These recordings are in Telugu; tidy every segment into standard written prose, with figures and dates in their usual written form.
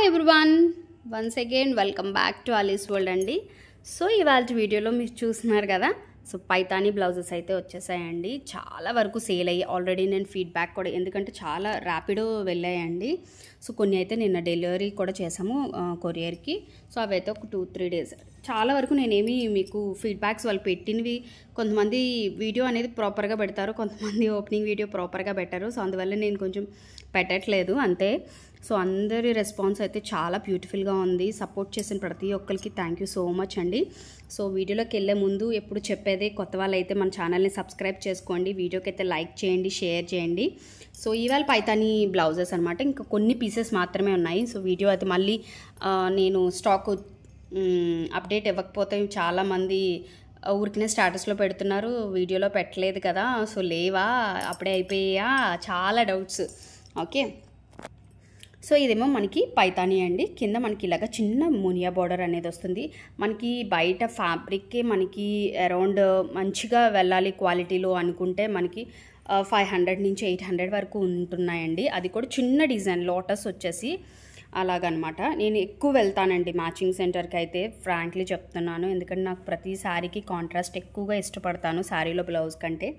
Everyone once again welcome back to Aali's world అండి. సో ఇవాళ వీడియోలో మీరు చూస్తున్నారు కదా, సో పైతానీ బ్లౌజెస్ అయితే వచ్చేసాయండి. చాలా వరకు సేల్ అయ్యి ఆల్రెడీ నేను ఫీడ్బ్యాక్ కూడా, ఎందుకంటే చాలా ర్యాపిడో వెళ్ళాయండి. సో కొన్ని అయితే నిన్న డెలివరీ కూడా చేసాము కొరియర్కి. సో అవైతే ఒక 2-3 డేస్. చాలా వరకు నేనేమి మీకు ఫీడ్బ్యాక్స్ వాళ్ళు పెట్టినవి, కొంతమంది వీడియో అనేది ప్రాపర్గా పెడతారు, కొంతమంది ఓపెనింగ్ వీడియో ప్రాపర్గా పెట్టారు. సో అందువల్ల నేను కొంచెం పెట్టట్లేదు అంతే. సో అందరి రెస్పాన్స్ అయితే చాలా బ్యూటిఫుల్గా ఉంది. సపోర్ట్ చేసిన ప్రతి ఒక్కరికి థ్యాంక్ యూ సో మచ్ అండి. సో వీడియోలోకి వెళ్ళే ముందు ఎప్పుడు చెప్పేదే, కొత్త వాళ్ళు అయితే మన ఛానల్ని సబ్స్క్రైబ్ చేసుకోండి, వీడియోకి అయితే లైక్ చేయండి, షేర్ చేయండి. సో ఇవాళ పైతానీ బ్లౌజెస్ అనమాట, ఇంకా కొన్ని పీసెస్ మాత్రమే ఉన్నాయి. సో వీడియో అయితే మళ్ళీ నేను స్టాక్ అప్డేట్ ఇవ్వకపోతే చాలామంది ఊరికినే స్టాటస్లో పెడుతున్నారు, వీడియోలో పెట్టలేదు కదా, సో లేవా, అప్పుడే అయిపోయా, చాలా డౌట్స్. ఓకే, సో ఇదేమో మనకి పైతానీ అండి. కింద మనకి ఇలాగ చిన్న మునియా బార్డర్ అనేది వస్తుంది. మనకి బయట ఫ్యాబ్రిక్కే మనకి అరౌండ్ మంచిగా వెళ్ళాలి క్వాలిటీలో అనుకుంటే మనకి 500 నుంచి 800 వరకు ఉంటున్నాయండి. అది కూడా చిన్న డిజైన్ లోటస్ వచ్చేసి అలాగనమాట. నేను ఎక్కువ వెళ్తానండి మ్యాచింగ్ సెంటర్కి అయితే, ఫ్రాంక్లీ చెప్తున్నాను, ఎందుకంటే నాకు ప్రతి శారీకి కాంట్రాస్ట్ ఎక్కువగా ఇష్టపడతాను శారీలో బ్లౌజ్ కంటే.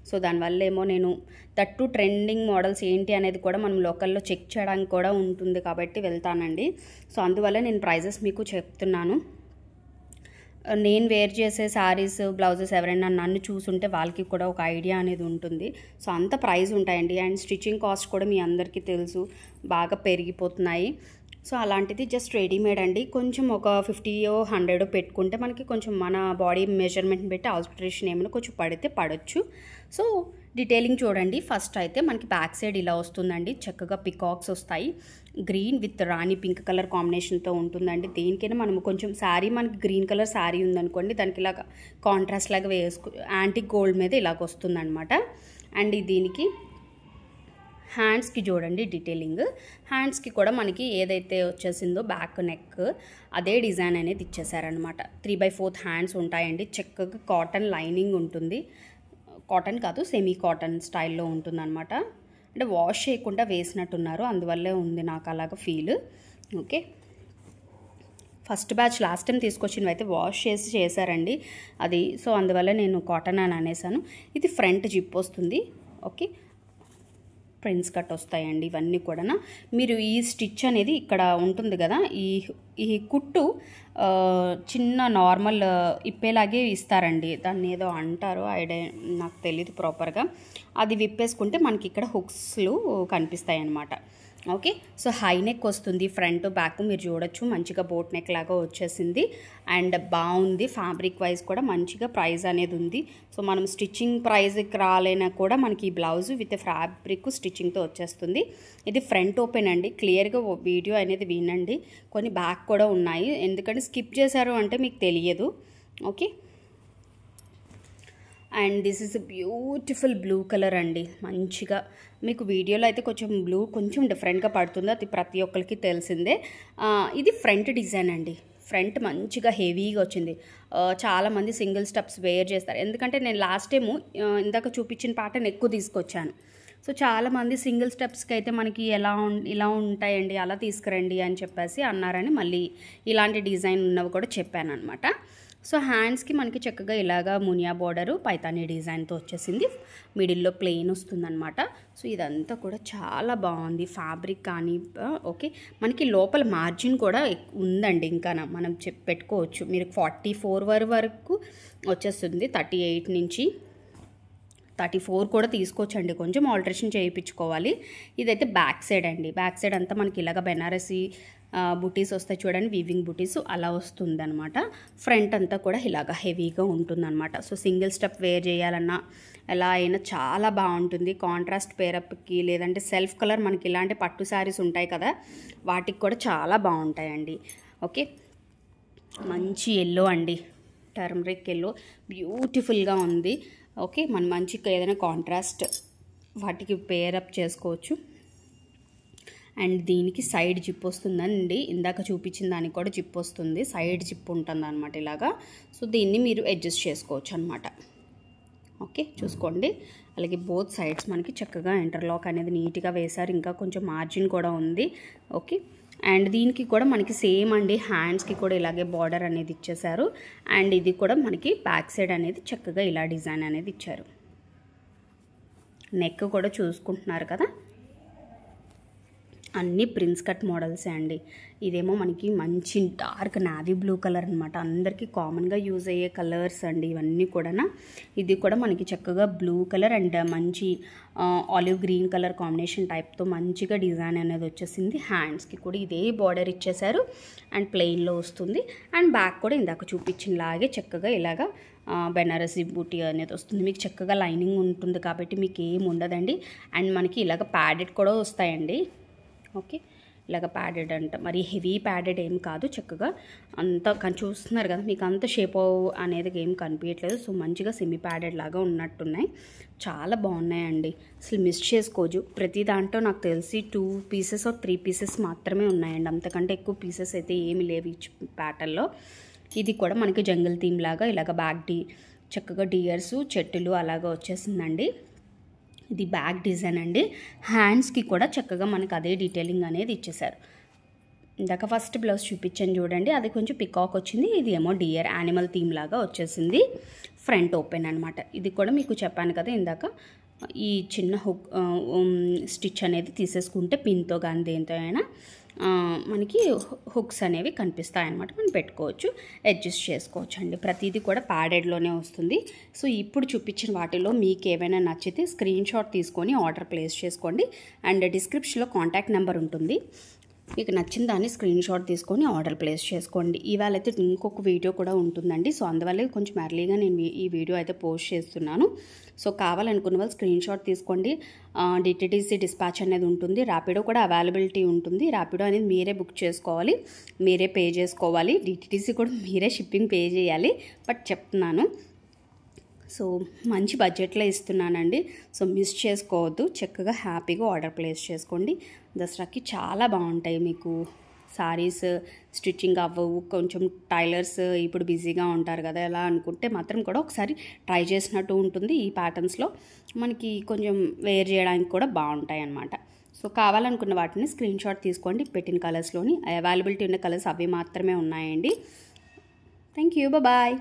సో దానివల్ల ఏమో నేను దట్టు ట్రెండింగ్ మోడల్స్ ఏంటి అనేది కూడా మనం లోకల్లో చెక్ చేయడానికి కూడా ఉంటుంది కాబట్టి వెళ్తానండి. సో అందువల్ల నేను ప్రైజెస్ మీకు చెప్తున్నాను. నేను వేర్ చేసే శారీస్ బ్లౌజెస్ ఎవరైనా నన్ను చూసుంటే వాళ్ళకి కూడా ఒక ఐడియా అనేది ఉంటుంది. సో అంత ప్రైస్ ఉంటాయండి. అండ్ స్టిచ్చింగ్ కాస్ట్ కూడా మీ అందరికీ తెలుసు, బాగా పెరిగిపోతున్నాయి. సో అలాంటిది జస్ట్ రెడీమేడ్ అండి. కొంచెం ఒక 50-100 పెట్టుకుంటే మనకి కొంచెం మన బాడీ మెజర్మెంట్ పెట్టి ఆల్టరేషన్ ఏమైనా కొంచెం పడితే పడవచ్చు. సో డీటెయిలింగ్ చూడండి. ఫస్ట్ అయితే మనకి బ్యాక్ సైడ్ ఇలా వస్తుందండి, చక్కగా పికాక్స్ వస్తాయి, green with Rani pink colour కాంబినేషన్తో ఉంటుందండి. దేనికైనా మనం కొంచెం శారీ, మనకి గ్రీన్ కలర్ శారీ ఉందనుకోండి, దానికి ఇలాగ కాంట్రాస్ట్ లాగా యాంటిక్ గోల్డ్ మీద ఇలాగ వస్తుందన్నమాట. అండ్ దీనికి హ్యాండ్స్కి చూడండి డీటెయిలింగ్. హ్యాండ్స్కి కూడా మనకి ఏదైతే వచ్చేసిందో బ్యాక్ నెక్ అదే డిజైన్ అనేది ఇచ్చేసారనమాట. 3/4 హ్యాండ్స్ ఉంటాయండి. చక్కగా కాటన్ లైనింగ్ ఉంటుంది, కాటన్ కాదు సెమీ కాటన్ స్టైల్లో ఉంటుందన్నమాట. అంటే వాష్ చేయకుండా వేసినట్టున్నారు, అందువల్లే ఉంది నాకు అలాగ feel. Okay, first batch last time తీసుకొచ్చినవి అయితే వాష్ చేసి చేశారండి అది. సో అందువల్ల నేను కాటన్ అని అనేసాను. ఇది ఫ్రంట్ జిప్ వస్తుంది. ఓకే, ప్రిన్స్ కట్ వస్తాయండి ఇవన్నీ కూడా. మీరు ఈ స్టిచ్ అనేది ఇక్కడ ఉంటుంది కదా, ఈ కుట్టు చిన్న నార్మల్ ఇప్పేలాగే ఇస్తారండి, దాన్ని ఏదో అంటారు, ఐడియా నాకు తెలియదు ప్రాపర్గా. అది విప్పేసుకుంటే మనకి ఇక్కడ హుక్స్లు కనిపిస్తాయి అన్నమాట. ఓకే, సో హై నెక్ వస్తుంది, ఫ్రంట్ బ్యాక్ మీరు చూడొచ్చు, మంచిగా బోట్ నెక్ లాగా వచ్చేసింది. అండ్ బాగుంది, ఫ్యాబ్రిక్ వైజ్ కూడా మంచిగా ప్రైస్ అనేది ఉంది. సో మనం స్టిచ్చింగ్ ప్రైస్కి రాలేనా కూడా మనకి ఈ బ్లౌజ్ విత్ ఫ్యాబ్రిక్ స్టిచ్చింగ్తో వచ్చేస్తుంది. ఇది ఫ్రంట్ ఓపెన్ అండి. క్లియర్గా వీడియో అనేది వినండి, కొన్ని బ్యాక్ కూడా ఉన్నాయి, ఎందుకంటే స్కిప్ చేశారు అంటే మీకు తెలియదు. Okay, and this is beautiful blue colour అండి. మంచిగా మీకు వీడియోలో అయితే కొంచెం బ్లూ కొంచెం డిఫరెంట్గా పడుతుంది, అది ప్రతి ఒక్కరికి తెలిసిందే. ఇది ఫ్రంట్ డిజైన్ అండి. ఫ్రంట్ మంచిగా హెవీగా వచ్చింది. చాలామంది సింగిల్ స్టెప్స్ వేర్ చేస్తారు, ఎందుకంటే నేను లాస్ట్ టైము ఇందాక చూపించిన ప్యాటర్న్ ఎక్కువ తీసుకొచ్చాను. సో చాలామంది సింగిల్ స్టెప్స్కి అయితే మనకి ఇలా ఉంటాయండి, అలా తీసుకురండి అని చెప్పేసి అన్నారని మళ్ళీ ఇలాంటి డిజైన్ ఉన్నవి కూడా చెప్పాను అనమాట. సో హ్యాండ్స్కి మనకి చక్కగా ఇలాగా మునియా బార్డరు పైతానీ డిజైన్తో వచ్చేసింది, మిడిల్లో ప్లెయిన్ వస్తుందన్నమాట. సో ఇదంతా కూడా చాలా బాగుంది, ఫ్యాబ్రిక్ కానీ. ఓకే, మనకి లోపల మార్జిన్ కూడా ఉందండి, ఇంకా మనం పెట్టుకోవచ్చు. మీరు 44 వరకు వచ్చేస్తుంది, 38 నుంచి 34 కూడా తీసుకోవచ్చండి, కొంచెం ఆల్టరేషన్ చేయించుకోవాలి. ఇదైతే బ్యాక్ సైడ్ అండి. బ్యాక్ సైడ్ అంతా మనకి ఇలాగ బెనారసీ బుటీస్ వస్తాయి చూడండి, వీవింగ్ బుటీస్ అలా వస్తుందన్నమాట. ఫ్రంట్ అంతా కూడా ఇలాగ హెవీగా ఉంటుందన్నమాట. సో సింగిల్ స్టెప్ వేర్ చేయాలన్నా ఎలా అయినా చాలా బాగుంటుంది. కాంట్రాస్ట్ పేరప్కి లేదంటే సెల్ఫ్ కలర్ మనకి ఇలాంటి పట్టు శారీస్ ఉంటాయి కదా, వాటికి కూడా చాలా బాగుంటాయండి. ఓకే, మంచి ఎల్లో అండి, టర్మరిక్ ఎల్లో బ్యూటిఫుల్గా ఉంది. ఓకే, మనం మంచిగా ఏదైనా కాంట్రాస్ట్ వాటికి పేరప్ చేసుకోవచ్చు. అండ్ దీనికి సైడ్ జిప్ వస్తుందండి, ఇందాక చూపించిన దానికి కూడా జిప్ వస్తుంది, సైడ్ జిప్ ఉంటుంది అనమాట ఇలాగా. సో దీన్ని మీరు అడ్జస్ట్ చేసుకోవచ్చు అనమాట. ఓకే, చూసుకోండి. అలాగే బోత్ సైడ్స్ మనకి చక్కగా ఇంటర్లాక్ అనేది నీట్గా వేశారు, ఇంకా కొంచెం మార్జిన్ కూడా ఉంది. ఓకే, అండ్ దీనికి కూడా మనకి సేమ్ అండి, హ్యాండ్స్కి కూడా ఇలాగే బార్డర్ అనేది ఇచ్చేసారు. అండ్ ఇది కూడా మనకి బ్యాక్ సైడ్ అనేది చక్కగా ఇలా డిజైన్ అనేది ఇచ్చారు. నెక్ కూడా చూసుకుంటున్నారు కదా, అన్నీ ప్రిన్స్ కట్ మోడల్సే అండి. ఇదేమో మనకి మంచి డార్క్ నావీ బ్లూ కలర్ అనమాట, అందరికీ కామన్గా యూజ్ అయ్యే కలర్స్ అండి ఇవన్నీ కూడా. ఇది కూడా మనకి చక్కగా బ్లూ కలర్ అండ్ మంచి ఆలివ్ గ్రీన్ కలర్ కాంబినేషన్ టైప్తో మంచిగా డిజైన్ అనేది వచ్చేసింది. హ్యాండ్స్కి కూడా ఇదే బార్డర్ ఇచ్చేసారు అండ్ ప్లెయిన్లో వస్తుంది. అండ్ బ్యాక్ కూడా ఇందాక చూపించినలాగే చక్కగా ఇలాగా బెనారసీ బూటీ అనేది వస్తుంది. మీకు చక్కగా లైనింగ్ ఉంటుంది కాబట్టి మీకు ఏం ఉండదండి. అండ్ మనకి ఇలాగ ప్యాడెడ్ కూడా వస్తాయండి. ఓకే, ఇలాగ ప్యాడెడ్ అంట, మరి హెవీ ప్యాడెడ్ ఏం కాదు, చక్కగా అంతా చూస్తున్నారు కదా, మీకు అంత షేప్ అనేది ఏం కనిపించట్లేదు. సో మంచిగా సెమీ ప్యాడెడ్ లాగా ఉన్నట్టున్నాయి, చాలా బాగున్నాయండి. అసలు మిస్ చేసుకోవచ్చు. ప్రతి దాంట్లో నాకు తెలిసి 2 పీసెస్ ఆర్ 3 పీసెస్ మాత్రమే ఉన్నాయండి, అంతకంటే ఎక్కువ పీసెస్ అయితే ఏమి లేవు ఈ ప్యాటర్న్లో. ఇది కూడా మనకి జంగిల్ థీమ్ లాగా ఇలాగ బ్యాక్ చక్కగా డియర్స్ చెట్టులు అలాగా వచ్చేసిందండి. ఇది బ్యాక్ డిజైన్ అండి. హ్యాండ్స్కి కూడా చక్కగా మనకు అదే డీటెయిలింగ్ అనేది ఇచ్చేసారు. ఇందాక ఫస్ట్ బ్లౌజ్ చూపించాను చూడండి, అది కొంచెం పికాక్ వచ్చింది. ఇది ఏమో డియర్ యానిమల్ థీమ్ లాగా వచ్చేసింది. ఫ్రంట్ ఓపెన్ అనమాట. ఇది కూడా మీకు చెప్పాను కదా ఇందాక, ఈ చిన్న స్టిచ్ అనేది తీసేసుకుంటే పిన్తో కానీ దేంతో అయినా మనకి హుక్స్ అనేవి కనిపిస్తాయి అన్నమాట, మనం పెట్టుకోవచ్చు, అడ్జస్ట్ చేసుకోవచ్చు అండి. ప్రతిదీ కూడా ప్యాడెడ్లోనే వస్తుంది. సో ఇప్పుడు చూపించిన వాటిలో మీకు ఏమైనా నచ్చితే స్క్రీన్ షాట్ తీసుకొని ఆర్డర్ ప్లేస్ చేసుకోండి. అండ్ డిస్క్రిప్షన్లో కాంటాక్ట్ నెంబర్ ఉంటుంది, మీకు నచ్చిన దాన్ని స్క్రీన్ షాట్ తీసుకొని ఆర్డర్ ప్లేస్ చేసుకోండి. ఇవాళ అయితే ఇంకొక వీడియో కూడా ఉంటుందండి. సో అందువల్ల కొంచెం ఎర్లీగా నేను ఈ వీడియో అయితే పోస్ట్ చేస్తున్నాను. సో కావాలనుకున్న వాళ్ళు స్క్రీన్ షాట్ తీసుకోండి. డిటిడిసి డిస్పాచ్ అనేది ఉంటుంది, ర్యాపిడో కూడా అవైలబిలిటీ ఉంటుంది. ర్యాపిడో అనేది మీరే బుక్ చేసుకోవాలి, మీరే పే చేసుకోవాలి. డిటిడిసి కూడా మీరే షిప్పింగ్ పే చేయాలి, బట్ చెప్తున్నాను. సో మంచి బడ్జెట్లో ఇస్తున్నానండి. సో మిస్ చేసుకోవద్దు, చక్కగా హ్యాపీగా ఆర్డర్ ప్లేస్ చేసుకోండి. దసరాకి చాలా బాగుంటాయి మీకు సారీస్. స్టిచ్చింగ్ అవ్వవు, కొంచెం టైలర్స్ ఇప్పుడు బిజీగా ఉంటారు కదా, ఎలా అనుకుంటే మాత్రం కూడా ఒకసారి ట్రై చేసినట్టు ఉంటుంది. ఈ ప్యాటర్న్స్లో మనకి కొంచెం వేర్ చేయడానికి కూడా బాగుంటాయి అన్నమాట. సో కావాలనుకున్న వాటిని స్క్రీన్ షాట్ తీసుకోండి. పెట్టిన కలర్స్లోని అవైలబిలిటీ ఉన్న కలర్స్ అవి మాత్రమే ఉన్నాయండి. Thank you, bye.